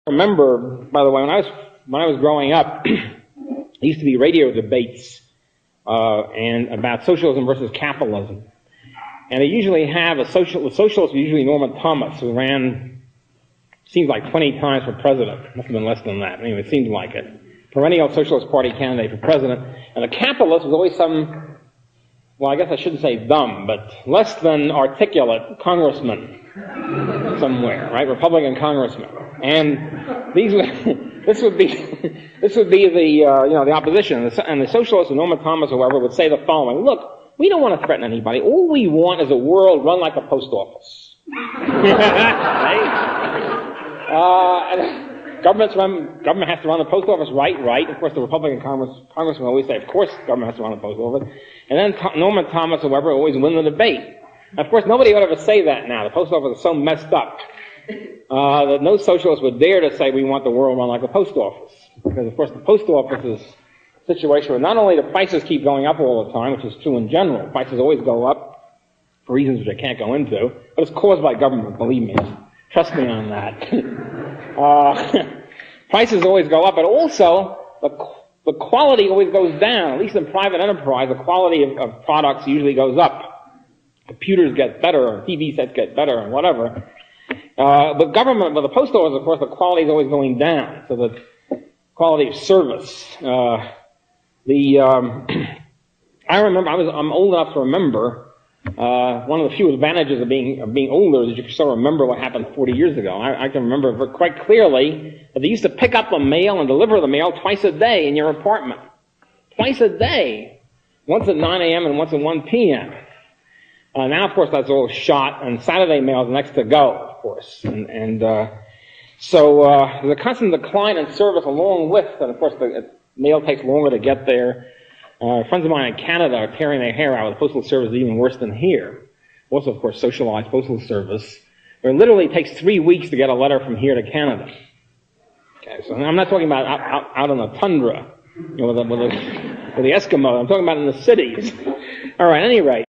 remember, by the way, when I was growing up, there used to be radio debates and about socialism versus capitalism, and they usually have the socialist was usually Norman Thomas, who ran, seems like 20 times for president. Must have been less than that. Anyway, it seemed like it. Perennial Socialist Party candidate for president, and the capitalist was always some, well, I guess I shouldn't say dumb, but less than articulate congressman somewhere, right? Republican congressman. And this would be the opposition. And the socialists, Norman Thomas, however, would say the following: look, we don't want to threaten anybody. All we want is a world run like a post office. Government has to run the post office, right. Of course, the Republican congressman always say, of course, government has to run the post office. And then Norman Thomas, however, always win the debate. Of course, nobody would ever say that now. The post office is so messed up that no socialist would dare to say we want the world run like a post office. Because, of course, the post office is a situation where not only the prices keep going up all the time, which is true in general, prices always go up for reasons which I can't go into, but it's caused by government, believe me. Trust me on that. Prices always go up, but also the quality always goes down. At least in private enterprise, the quality of products usually goes up. Computers get better, or TV sets get better, and whatever. But the post office, of course, the quality is always going down. So the quality of service. I remember, I'm old enough to remember, one of the few advantages of being older is that you can sort of remember what happened 40 years ago. I can remember quite clearly that they used to pick up the mail and deliver the mail twice a day in your apartment. Twice a day. Once at 9 a.m. and once at 1 p.m. Now, of course, that's all shot, and Saturday mail is next to go, of course. So there's a constant decline in service along with, and of course, the mail takes longer to get there. Friends of mine in Canada are tearing their hair out. The postal service is even worse than here. Also, of course, socialized postal service. Where it literally takes 3 weeks to get a letter from here to Canada. Okay, so I'm not talking about out on the tundra, with the Eskimo. I'm talking about in the cities. All right, at any rate.